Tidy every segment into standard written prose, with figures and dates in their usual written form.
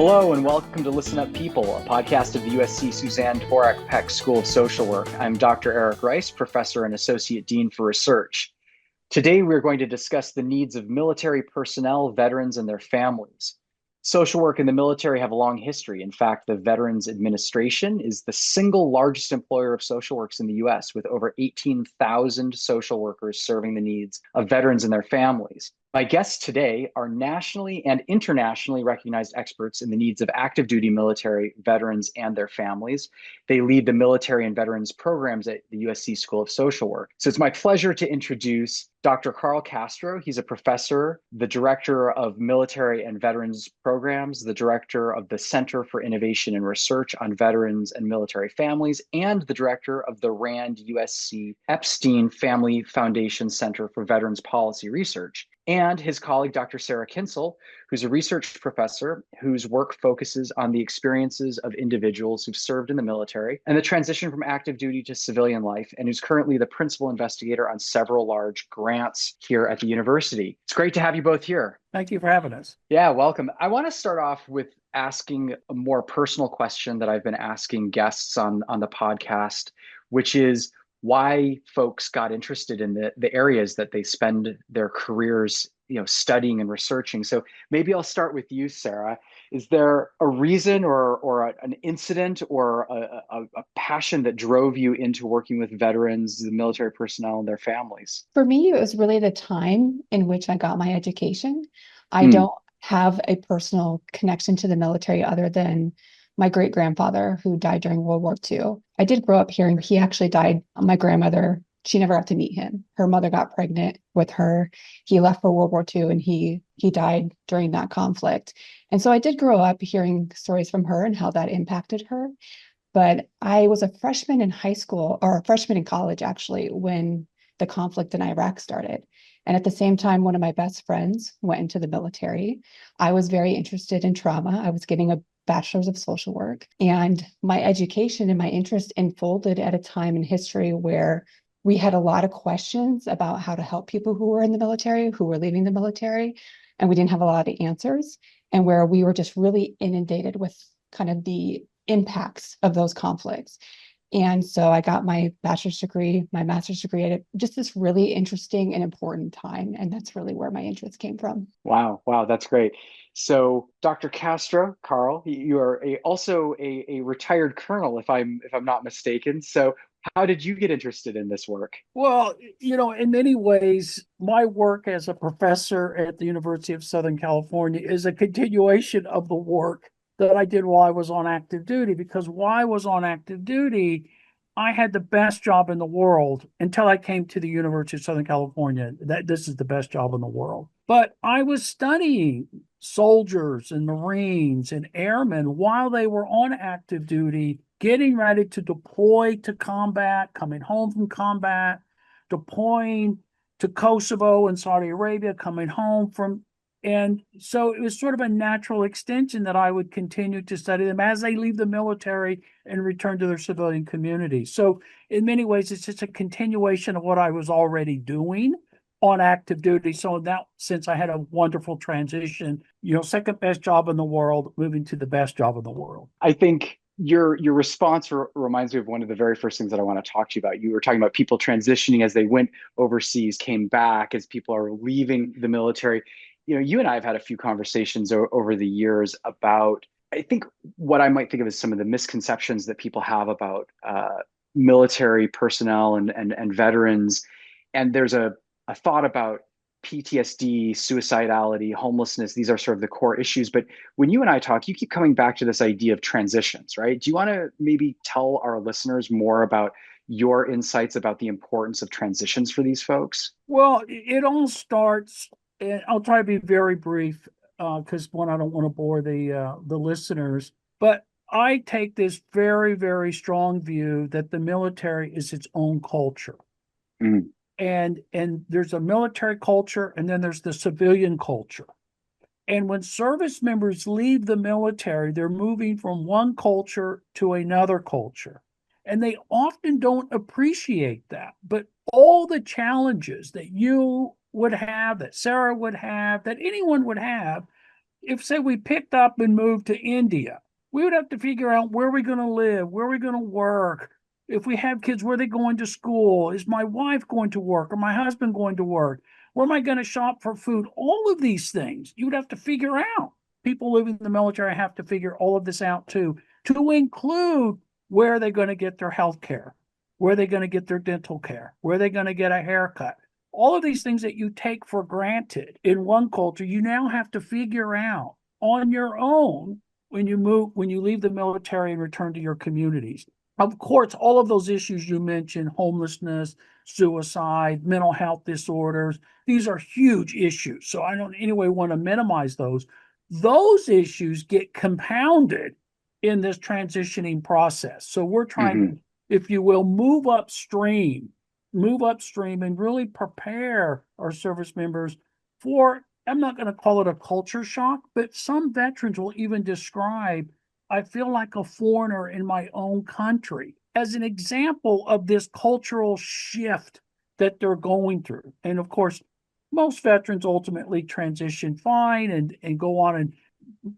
Hello and welcome to Listen.Up.People, a podcast of the USC Suzanne Dworak-Peck School of Social Work. I'm Dr. Eric Rice, Professor and Associate Dean for Research. Today we're going to discuss the needs of military personnel, veterans, and their families. Social work and the military have a long history. In fact, the Veterans Administration is the single largest employer of social works in the US, with over 18,000 social workers serving the needs of veterans and their families. My guests today are nationally and internationally recognized experts in the needs of active duty military veterans and their families. They lead the military and veterans programs at the USC School of Social Work. So it's my pleasure to introduce Dr. Castro. He's a professor, the director of military and veterans programs, the director of the Center for Innovation and Research on Veterans and Military Families, and the director of the RAND USC Epstein Family Foundation Center for Veterans Policy Research. And his colleague, Dr. Sara Kintzle, who's a research professor whose work focuses on the experiences of individuals who've served in the military and the transition from active duty to civilian life, and who's currently the principal investigator on several large grants here at the university. It's great to have you both here. Thank you for having us. Yeah, welcome. I want to start off with asking a more personal question that I've been asking guests on the podcast, which is why folks got interested in the areas that they spend their careers, studying and researching. So maybe I'll start with you, Sara. Is there a reason or an incident or a passion that drove you into working with veterans, the military personnel, and their families? For me, it was really the time in which I got my education. I don't have a personal connection to the military other than my great-grandfather who died during World War II. I did grow up hearing he actually died. My grandmother, she never got to meet him. Her mother got pregnant with her. He left for World War II and he died during that conflict. And so I did grow up hearing stories from her and how that impacted her. But I was a freshman in high school, or a freshman in college, actually, when the conflict in Iraq started. And at the same time, one of my best friends went into the military. I was very interested in trauma. I was getting a bachelor's of social work, and my education and my interest unfolded at a time in history where we had a lot of questions about how to help people who were in the military, who were leaving the military, and we didn't have a lot of answers, and where we were just really inundated with kind of the impacts of those conflicts. And so I got my bachelor's degree, my master's degree at just this really interesting and important time. And that's really where my interest came from. Wow, that's great. So, Dr. Castro, Carl, you are also a retired colonel, if I'm not mistaken. So, how did you get interested in this work? Well, in many ways, my work as a professor at the University of Southern California is a continuation of the work that I did while I was on active duty, because while I was on active duty, I had the best job in the world until I came to the University of Southern California. This is the best job in the world. But I was studying soldiers and Marines and airmen while they were on active duty, getting ready to deploy to combat, coming home from combat, deploying to Kosovo and Saudi Arabia, coming home from. And so it was sort of a natural extension that I would continue to study them as they leave the military and return to their civilian community. So in many ways, it's just a continuation of what I was already doing on active duty. So in that sense, I had a wonderful transition, second best job in the world, moving to the best job in the world. I think your response reminds me of one of the very first things that I want to talk to you about. You were talking about people transitioning as they went overseas, came back, as people are leaving the military. You and I have had a few conversations over the years about, I think, what I might think of as some of the misconceptions that people have about military personnel and veterans. And there's a thought about PTSD, suicidality, homelessness. These are sort of the core issues. But when you and I talk, you keep coming back to this idea of transitions, right? Do you want to maybe tell our listeners more about your insights about the importance of transitions for these folks? Well, it all starts, and I'll try to be very brief because one, I don't want to bore the listeners, but I take this very, very strong view that the military is its own culture. Mm. And there's a military culture, and then there's the civilian culture. And when service members leave the military, they're moving from one culture to another culture. And they often don't appreciate that. But all the challenges that you would have, that Sara would have, that anyone would have, if say we picked up and moved to India, we would have to figure out where we're going to live, where we're going to work. If we have kids, where are they going to school? Is my wife going to work or my husband going to work? Where am I going to shop for food? All of these things you would have to figure out. People living in the military have to figure all of this out too, to include where are they going to get their health care? Where are they going to get their dental care? Where are they going to get a haircut? All of these things that you take for granted in one culture, you now have to figure out on your own when you move, when you leave the military and return to your communities. Of course, all of those issues you mentioned, homelessness, suicide, mental health disorders, these are huge issues. So I don't in any way want to minimize those. Those issues get compounded in this transitioning process. So we're trying Hmm. to, if you will, move upstream and really prepare our service members for, I'm not going to call it a culture shock, but some veterans will even describe, I feel like a foreigner in my own country, as an example of this cultural shift that they're going through. And of course, most veterans ultimately transition fine and go on and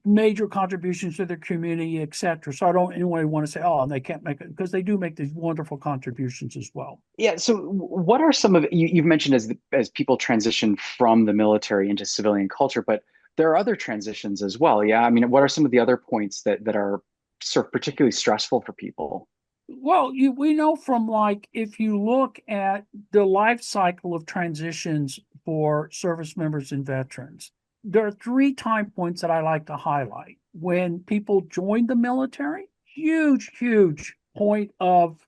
major contributions to their community, et cetera. So I don't in any way want to say, oh, and they can't make it, because they do make these wonderful contributions as well. Yeah. So, what are some of you've mentioned as people transition from the military into civilian culture, but there are other transitions as well. Yeah. I mean, what are some of the other points that are sort of particularly stressful for people? Well, we know from, like, if you look at the life cycle of transitions for service members and veterans, there are three time points that I like to highlight. When people join the military, huge point of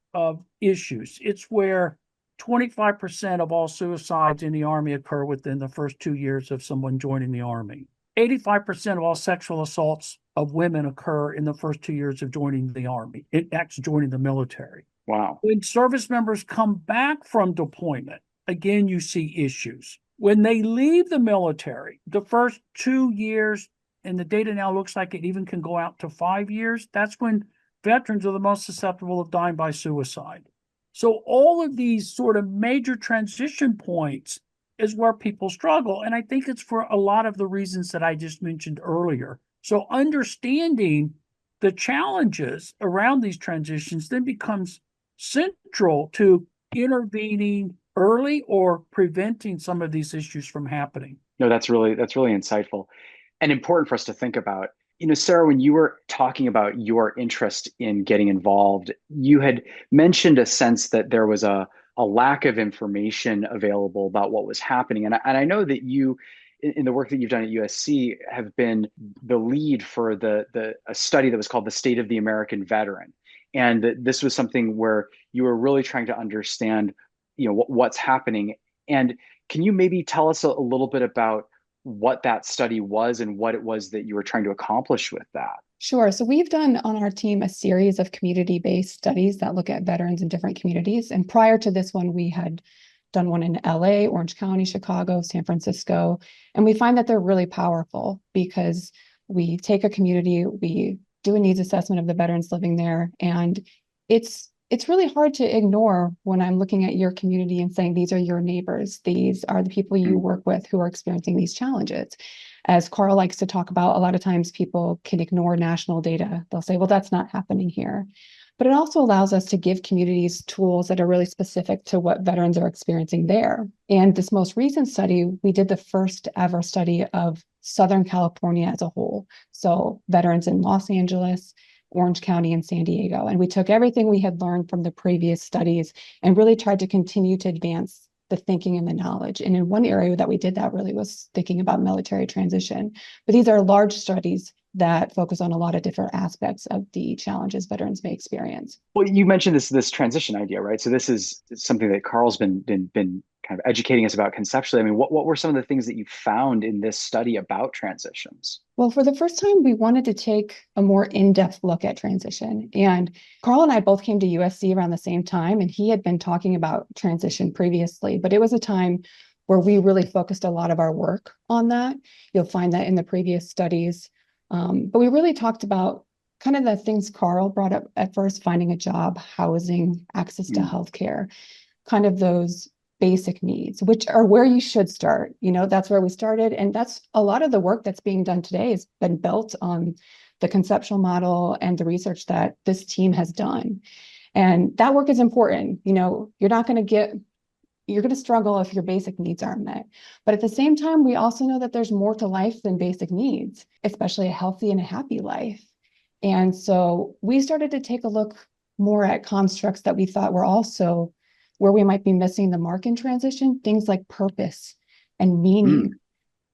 issues. It's where 25% of all suicides in the Army occur within the first 2 years of someone joining the Army. 85% of all sexual assaults of women occur in the first 2 years of joining the Army, actually joining the military. Wow. When service members come back from deployment, again, you see issues. When they leave the military, the first 2 years, and the data now looks like it even can go out to 5 years, that's when veterans are the most susceptible of dying by suicide. So all of these sort of major transition points is where people struggle. And I think it's for a lot of the reasons that I just mentioned earlier. So understanding the challenges around these transitions then becomes central to intervening early or preventing some of these issues from happening. No, that's really insightful and important for us to think about. Sarah, when you were talking about your interest in getting involved, you had mentioned a sense that there was a lack of information available about what was happening. And I know that you, in the work that you've done at USC, have been the lead for a study that was called the State of the American Veteran. And this was something where you were really trying to understand, what's happening. And can you maybe tell us a little bit about what that study was and what it was that you were trying to accomplish with that? Sure. So we've done on our team a series of community-based studies that look at veterans in different communities. And prior to this one, we had done one in LA, Orange County, Chicago, San Francisco. And we find that they're really powerful because we take a community, we do a needs assessment of the veterans living there. And it's really hard to ignore when I'm looking at your community and saying, these are your neighbors. These are the people you Mm. work with who are experiencing these challenges. As Carl likes to talk about, a lot of times people can ignore national data. They'll say, well, that's not happening here. But it also allows us to give communities tools that are really specific to what veterans are experiencing there. And this most recent study, we did the first ever study of Southern California as a whole. So veterans in Los Angeles, Orange County, and San Diego. And we took everything we had learned from the previous studies and really tried to continue to advance the thinking and the knowledge. And in one area that we did that really was thinking about military transition. But these are large studies that focus on a lot of different aspects of the challenges veterans may experience. Well, you mentioned this transition idea, right? So this is something that Carl's been kind of educating us about conceptually. I mean, what were some of the things that you found in this study about transitions? Well, for the first time, we wanted to take a more in-depth look at transition. And Carl and I both came to USC around the same time, and he had been talking about transition previously, but it was a time where we really focused a lot of our work on that. You'll find that in the previous studies. But we really talked about kind of the things Carl brought up at first: finding a job, housing, access to Mm. healthcare, kind of those basic needs, which are where you should start. That's where we started. And that's a lot of the work that's being done today has been built on the conceptual model and the research that this team has done. And that work is important. You're going to struggle if your basic needs aren't met. But at the same time, we also know that there's more to life than basic needs, especially a healthy and a happy life. And so we started to take a look more at constructs that we thought were also where we might be missing the mark in transition, things like purpose and meaning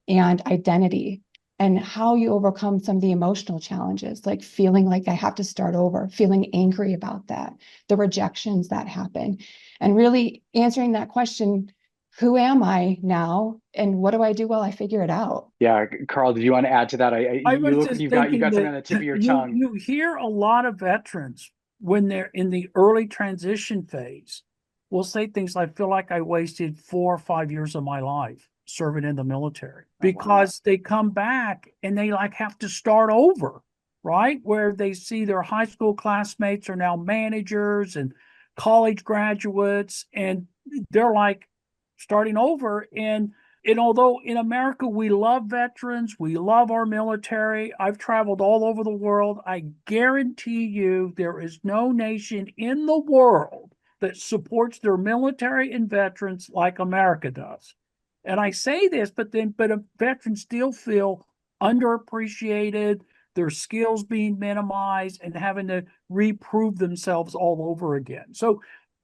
and identity, and how you overcome some of the emotional challenges, like feeling like I have to start over, feeling angry about that, the rejections that happen, and really answering that question, who am I now? And what do I do while I figure it out? Yeah, Carl, did you want to add to that? I You was look like just you thinking got something that on the tip of your you tongue. you hear a lot of veterans when they're in the early transition phase will say things like, I feel like I wasted 4 or 5 years of my life serving in the military, because they come back and they like have to start over, right? Where they see their high school classmates are now managers and college graduates, and they're like starting over. And although in America we love veterans, we love our military, I've traveled all over the world. I guarantee you there is no nation in the world that supports their military and veterans like America does. And I say this, but veterans still feel underappreciated, their skills being minimized, and having to reprove themselves all over again. So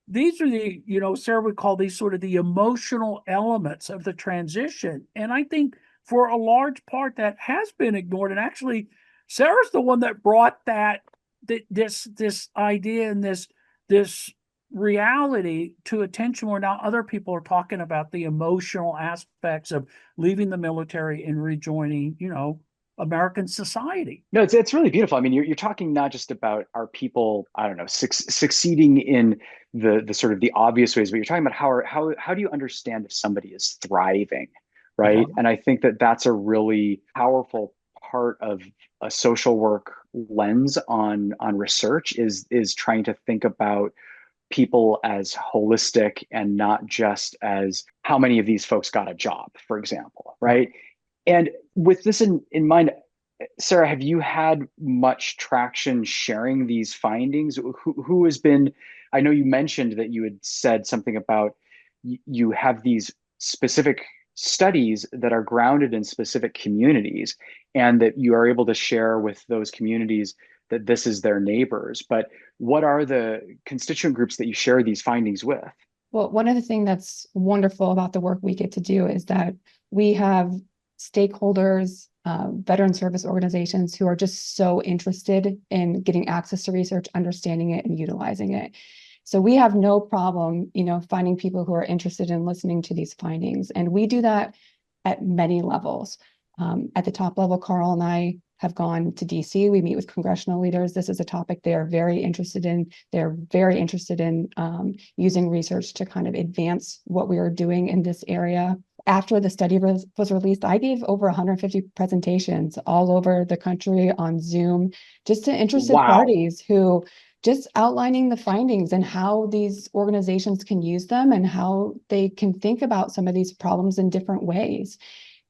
these are Sarah would call these sort of the emotional elements of the transition. And I think for a large part that has been ignored. And actually, Sarah's the one that brought this idea and this reality to attention, where now other people are talking about the emotional aspects of leaving the military and rejoining, American society. No, it's really beautiful. I mean, you're talking not just about our people, I don't know, succeeding in the sort of the obvious ways, but you're talking about how do you understand if somebody is thriving, Yeah. right? And I think that that's a really powerful part of a social work lens on research is trying to think about people as holistic and not just as how many of these folks got a job, for example, right? And with this in mind, Sarah, have you had much traction sharing these findings? Who has been, I know you mentioned that you had said something about you have these specific studies that are grounded in specific communities and that you are able to share with those communities that this is their neighbors. But what are the constituent groups that you share these findings with? Well, one of the things that's wonderful about the work we get to do is that we have stakeholders, veteran service organizations who are just so interested in getting access to research, understanding it, and utilizing it. So we have no problem, finding people who are interested in listening to these findings. And we do that at many levels. At the top level, Carl and I have gone to DC. We meet with congressional leaders. This is a topic they are very interested in. They're very interested in using research to kind of advance what we are doing in this area. After the study was released, I gave over 150 presentations all over the country on Zoom, just to interested parties who just outlining the findings and how these organizations can use them and how they can think about some of these problems in different ways.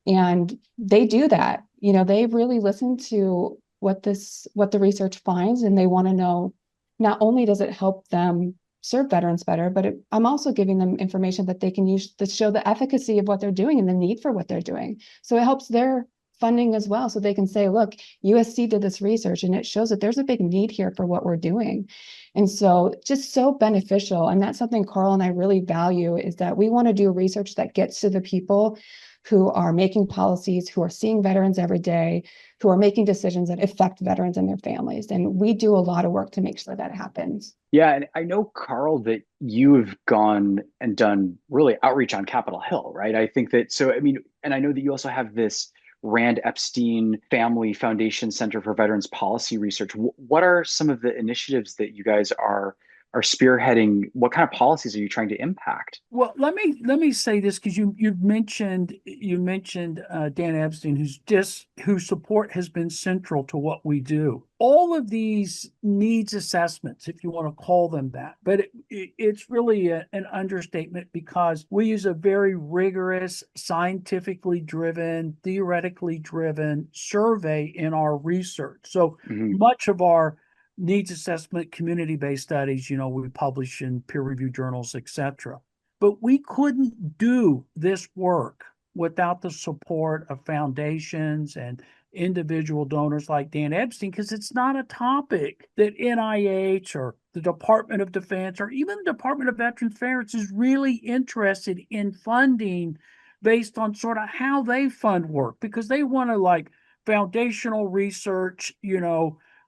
And they do that. They really listen to what the research finds, and they want to know, not only does it help them serve veterans better, but I'm also giving them information that they can use to show the efficacy of what they're doing and the need for what they're doing. So it helps their funding as well. So they can say, look, USC did this research and it shows that there's a big need here for what we're doing. And so just so beneficial. And that's something Carl and I really value, is that we want to do research that gets to the people who are making policies, who are seeing veterans every day, who are making decisions that affect veterans and their families. And we do a lot of work to make sure that happens. Yeah, and I know, Carl, that you have gone and done really outreach on Capitol Hill, right? I think that, so, I mean, and I know that you also have this Rand Epstein Family Foundation Center for Veterans Policy Research. What are some of the initiatives that you guys are are spearheading? What kind of policies are you trying to impact? Well, let me say this because you mentioned Dan Epstein, whose support has been central to what we do. All of these needs assessments, if you want to call them that, but it's really an understatement because we use a very rigorous, scientifically driven, theoretically driven survey in our research. So Hmm. much of our needs assessment, community-based studies, we publish in peer-reviewed journals, etc. But we couldn't do this work without the support of foundations and individual donors like Dan Epstein, because it's not a topic that NIH or the Department of Defense or even the Department of Veterans Affairs is really interested in funding based on sort of how they fund work, because they want to like foundational research,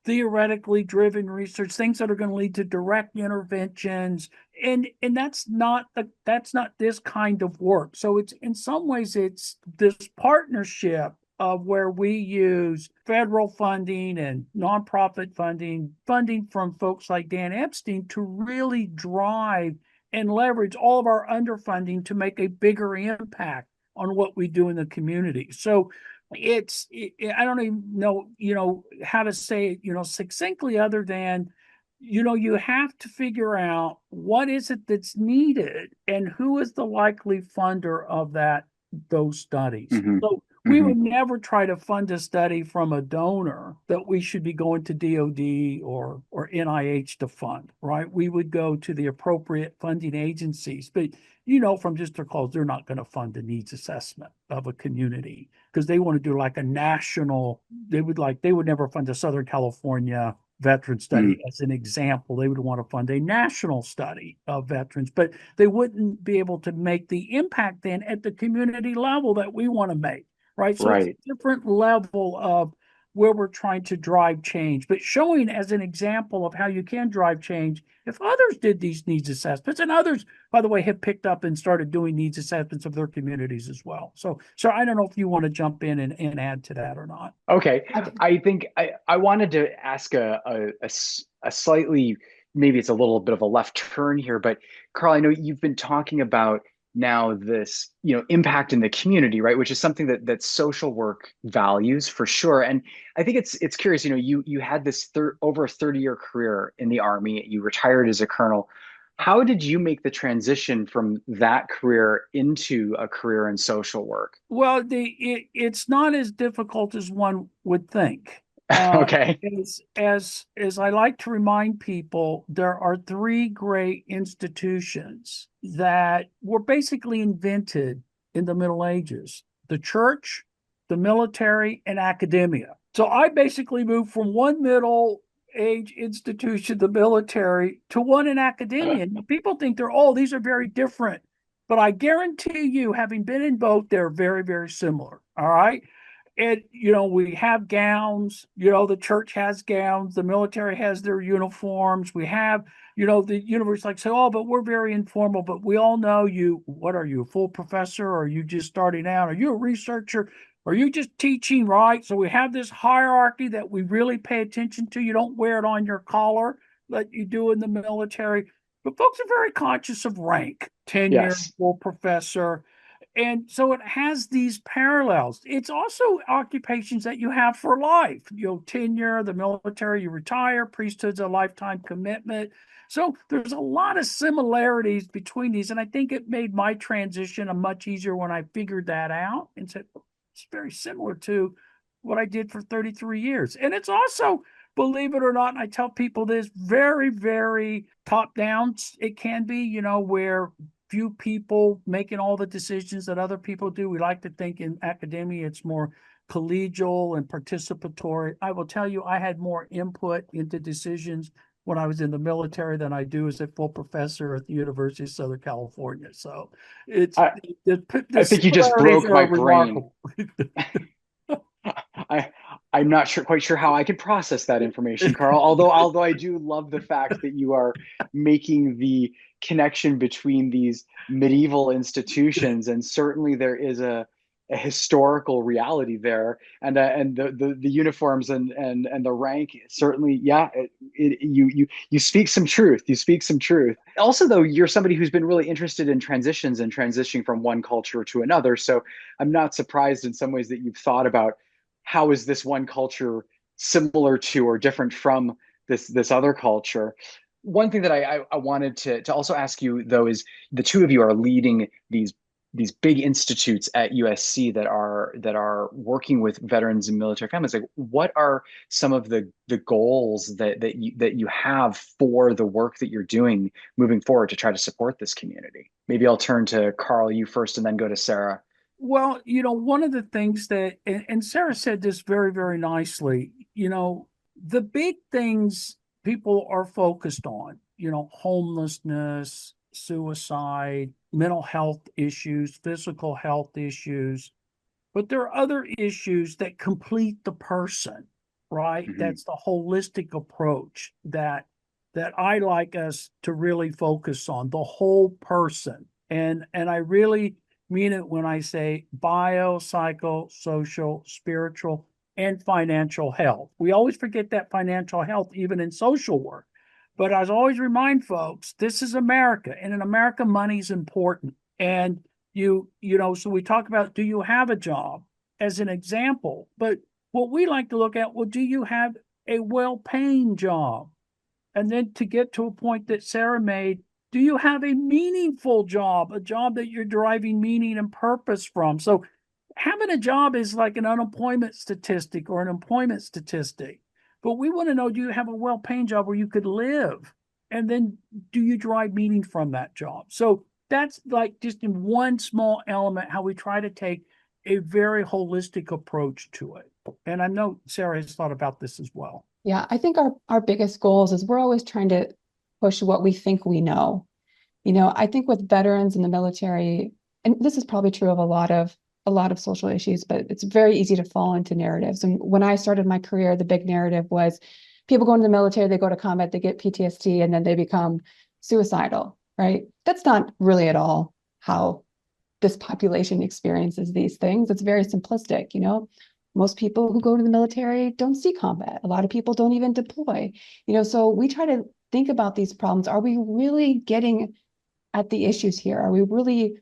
theoretically driven research, things that are going to lead to direct interventions, and that's not this kind of work. So it's in some ways it's this partnership of where we use federal funding and nonprofit funding from folks like Dan Epstein to really drive and leverage all of our underfunding to make a bigger impact on what we do in the community. So I don't even know, how to say it, succinctly other than, you have to figure out what is it that's needed and who is the likely funder of those studies. Hmm. So we Hmm. would never try to fund a study from a donor that we should be going to DOD or NIH to fund, right? We would go to the appropriate funding agencies. But from just their calls, they're not going to fund a needs assessment of a community because they want to do like a national, they would never fund a Southern California veteran study as an example. They would want to fund a national study of veterans, but they wouldn't be able to make the impact then at the community level that we want to make, right? So it's Right. a different level of where we're trying to drive change, but showing as an example of how you can drive change if others did these needs assessments, and others, by the way, have picked up and started doing needs assessments of their communities as well. So I don't know if you want to jump in and add to that or not. Okay. I can. I think I wanted to ask a slightly, maybe it's a little bit of a left turn here, but Carl, I know you've been talking about now this, impact in the community, right? Which is something that social work values for sure. And I think it's curious, you had this over a 30-year career in the Army, you retired as a colonel. How did you make the transition from that career into a career in social work? Well, it's not as difficult as one would think. Uh, Okay. as I like to remind people, there are three great institutions that were basically invented in the Middle Ages: the church, the military, and academia. So I basically moved from one middle age institution, the military, to one in academia. And people think these are very different. But I guarantee you, having been in both, they're very, very similar. All right. And, we have gowns, the church has gowns, the military has their uniforms. We have, the universe like say, oh, but we're very informal. But we all know what are you, a full professor? Or are you just starting out? Are you a researcher? Are you just teaching, right? So we have this hierarchy that we really pay attention to. You don't wear it on your collar like you do in the military. But folks are very conscious of rank, tenure, Yes. full professor. And so it has these parallels. It's also occupations that you have for life. Tenure, the military, you retire, priesthood's a lifetime commitment. So there's a lot of similarities between these. And I think it made my transition a much easier when I figured that out and said, it's very similar to what I did for 33 years. And it's also, believe it or not, and I tell people this, very, very top down. It can be, where few people making all the decisions that other people do. We like to think in academia it's more collegial and participatory. I will tell you, I had more input into decisions when I was in the military than I do as a full professor at the University of Southern California. So it's I, the I think you just similarities broke my are brain. remarkable. I I'm not quite sure how I can process that information, Carl. Although I do love the fact that you are making the connection between these medieval institutions, and certainly there is a historical reality there, and the uniforms and the rank certainly, yeah, you speak some truth. You speak some truth. Also, though, you're somebody who's been really interested in transitions and transitioning from one culture to another. So I'm not surprised in some ways that you've thought about how is this one culture similar to or different from this other culture. One thing that I wanted to also ask you though is the two of you are leading these big institutes at USC that are working with veterans and military families. Like, what are some of the goals that you have for the work that you're doing moving forward to try to support this community? Maybe I'll turn to Carl, you first, and then go to Sara. Well, one of the things that, and Sara said this very, very nicely, the big things people are focused on, homelessness, suicide, mental health issues, physical health issues, but there are other issues that complete the person, right? Mm-hmm. That's the holistic approach that I like us to really focus on, the whole person. And I really mean it when I say bio, psycho, social, spiritual, and financial health. We always forget that financial health, even in social work. But I always remind folks, this is America, and in America, money's important. And so we talk about, do you have a job as an example? But what we like to look at, well, do you have a well-paying job? And then to get to a point that Sara made, do you have a meaningful job, a job that you're deriving meaning and purpose from? So having a job is like an unemployment statistic or an employment statistic. But we want to know, do you have a well-paying job where you could live? And then do you derive meaning from that job? So that's like just in one small element, how we try to take a very holistic approach to it. And I know Sara has thought about this as well. Yeah, I think our biggest goals is we're always trying to push what we think we know. I think with veterans in the military, and this is probably true of a lot of social issues, but it's very easy to fall into narratives. And when I started my career, the big narrative was people go into the military, they go to combat, they get PTSD, and then they become suicidal, right? That's not really at all how this population experiences these things. It's very simplistic. Most people who go to the military don't see combat. A lot of people don't even deploy. So we try to think about these problems. Are we really getting at the issues here? Are we really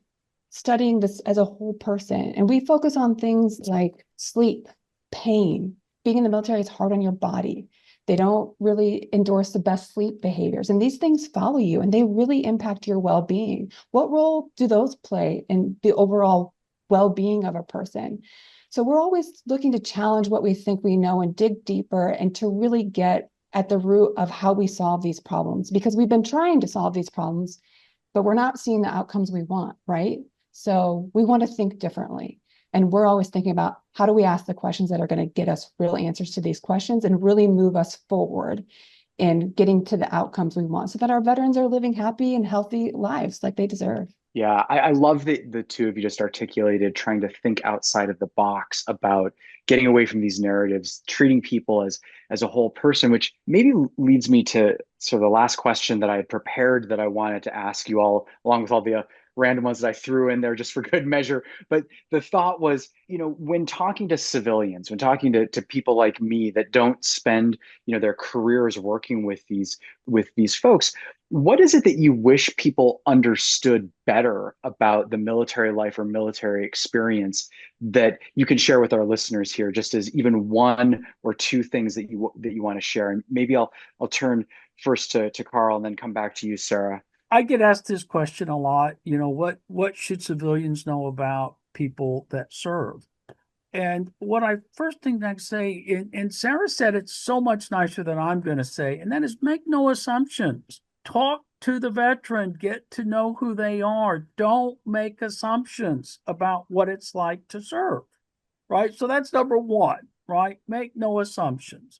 studying this as a whole person? And we focus on things like sleep, pain. Being in the military is hard on your body. They don't really endorse the best sleep behaviors. And these things follow you and they really impact your well-being. What role do those play in the overall well-being of a person? So we're always looking to challenge what we think we know and dig deeper and to really get at the root of how we solve these problems, because we've been trying to solve these problems, but we're not seeing the outcomes we want, right? So we want to think differently. And we're always thinking about how do we ask the questions that are going to get us real answers to these questions and really move us forward in getting to the outcomes we want so that our veterans are living happy and healthy lives like they deserve. Yeah, I love that the two of you just articulated trying to think outside of the box about getting away from these narratives, treating people as a whole person, which maybe leads me to sort of the last question that I had prepared that I wanted to ask you all, along with all the random ones that I threw in there just for good measure. But the thought was, when talking to civilians, when talking to people like me that don't spend, their careers working with these folks, what is it that you wish people understood better about the military life or military experience that you can share with our listeners here, just as even one or two things that you want to share? And maybe I'll turn first to Carl and then come back to you, Sara. I get asked this question a lot. What should civilians know about people that serve? And what I first thing I say, and Sara said it so much nicer than I'm going to say, and that is make no assumptions. Talk to the veteran, get to know who they are. Don't make assumptions about what it's like to serve, right? So that's number one, right? Make no assumptions.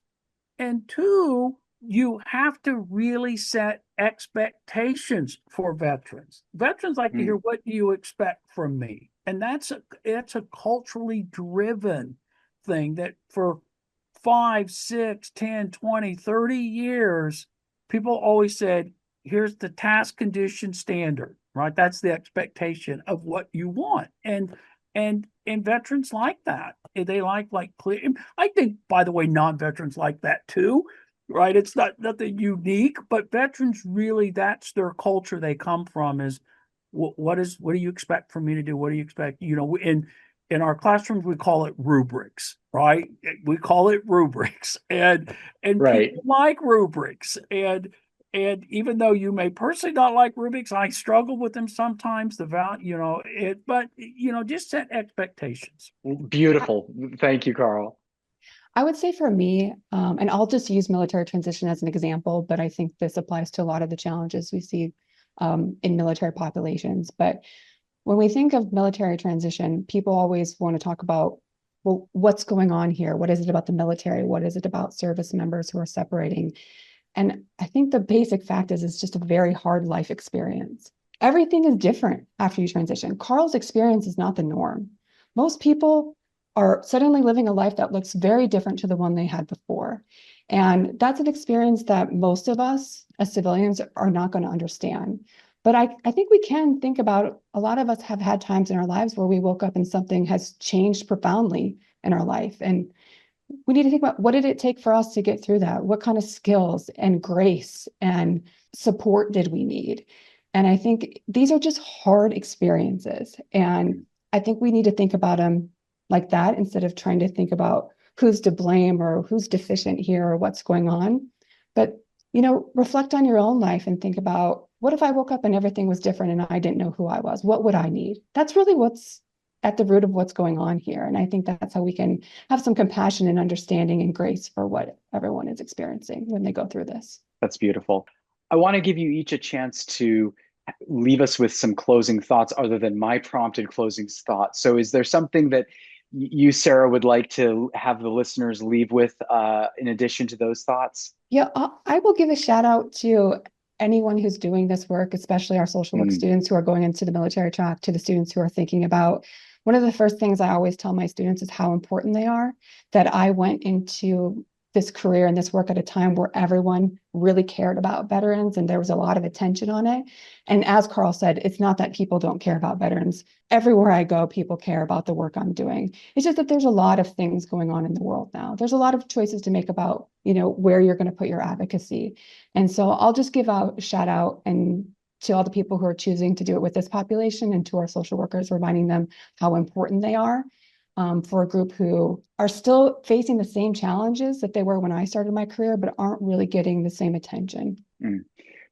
And two, you have to really set expectations for veterans. Veterans like to hear, Mm, what do you expect from me? And that's a culturally driven thing that for 5, 6, 10, 20, 30 years, people always said, here's the task condition standard, right? That's the expectation of what you want. And And veterans like that. They like clear. I think, by the way, non-veterans like that too, right? It's not nothing unique, but veterans really, that's their culture they come from, is what do you expect from me to do? What do you expect? In our classrooms, we call it rubrics, right? We call it rubrics, and Right. people like rubrics, and even though you may personally not like rubrics, I struggle with them sometimes. But just set expectations. Beautiful. Thank you, Carl. I would say for me, and I'll just use military transition as an example, but I think this applies to a lot of the challenges we see in military populations. But when we think of military transition, people always want to talk about, well, what's going on here? What is it about the military? What is it about service members who are separating? And I think the basic fact is it's just a very hard life experience. Everything is different after you transition. Carl's experience is not the norm. Most people are suddenly living a life that looks very different to the one they had before. And that's an experience that most of us as civilians are not going to understand. But I think we can think about, a lot of us have had times in our lives where we woke up and something has changed profoundly in our life. And we need to think about, what did it take for us to get through that? What kind of skills and grace and support did we need? And I think these are just hard experiences. And I think we need to think about them like that, instead of trying to think about who's to blame or who's deficient here or what's going on. But, reflect on your own life and think about, what if I woke up and everything was different and I didn't know who I was? What would I need? That's really what's at the root of what's going on here. And I think that's how we can have some compassion and understanding and grace for what everyone is experiencing when they go through this. That's beautiful. I want to give you each a chance to leave us with some closing thoughts other than my prompted closing thoughts. So is there something that you, Sara, would like to have the listeners leave with in addition to those thoughts? Yeah, I will give a shout out to anyone who's doing this work, especially our social work Mm, students who are going into the military track, to the students who are thinking about. One of the first things I always tell my students is how important they are, that I went into this career and this work at a time where everyone really cared about veterans and there was a lot of attention on it. And as Carl said, it's not that people don't care about veterans. Everywhere I go, people care about the work I'm doing. It's just that there's a lot of things going on in the world now. There's a lot of choices to make about, where you're going to put your advocacy. And so I'll just give a shout out and to all the people who are choosing to do it with this population, and to our social workers, reminding them how important they are, for a group who are still facing the same challenges that they were when I started my career, but aren't really getting the same attention. mm.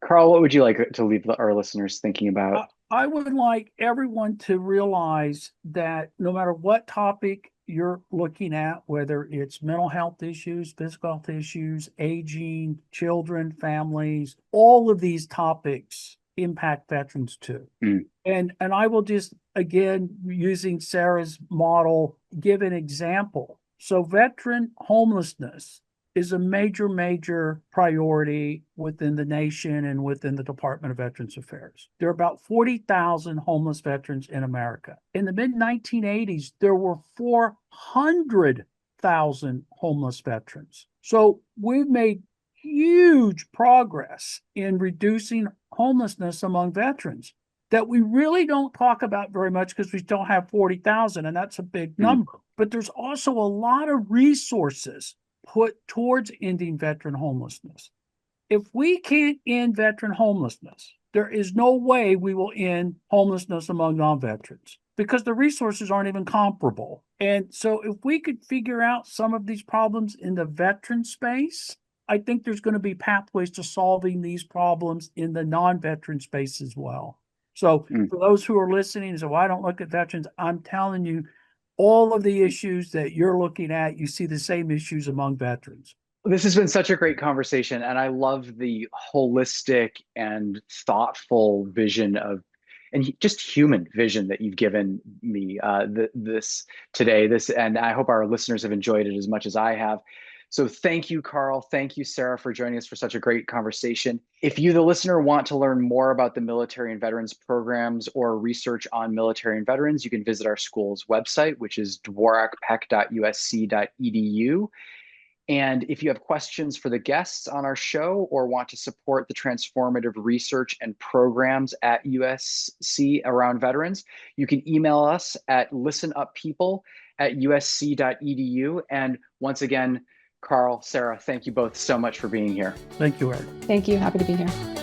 Carl, what would you like to leave our listeners thinking about? I would like everyone to realize that no matter what topic you're looking at, whether it's mental health issues, physical health issues, aging, children, families, all of these topics impact veterans too. Mm, And I will just, again, using Sara's model, give an example. So veteran homelessness is a major priority within the nation and within the Department of Veterans Affairs. There are about 40,000 homeless veterans in America. In the mid 1980s, there were 400,000 homeless veterans. So we've made huge progress in reducing homelessness among veterans that we really don't talk about very much because we still have 40,000, and that's a big mm, number. But there's also a lot of resources put towards ending veteran homelessness. If we can't end veteran homelessness, there is no way we will end homelessness among non-veterans, because the resources aren't even comparable. And so if we could figure out some of these problems in the veteran space, I think there's going to be pathways to solving these problems in the non-veteran space as well. So mm. for those who are listening and say, well, I don't look at veterans, I'm telling you, all of the issues that you're looking at, you see the same issues among veterans. This has been such a great conversation, and I love the holistic and thoughtful vision of, and just human vision that you've given me this today. And I hope our listeners have enjoyed it as much as I have. So thank you, Carl. Thank you, Sara, for joining us for such a great conversation. If you, the listener, want to learn more about the military and veterans programs or research on military and veterans, you can visit our school's website, which is dworak-peck.usc.edu. And if you have questions for the guests on our show or want to support the transformative research and programs at USC around veterans, you can email us at listenuppeople@usc.edu. And once again, Carl, Sara, thank you both so much for being here. Thank you, Eric. Thank you. Happy to be here.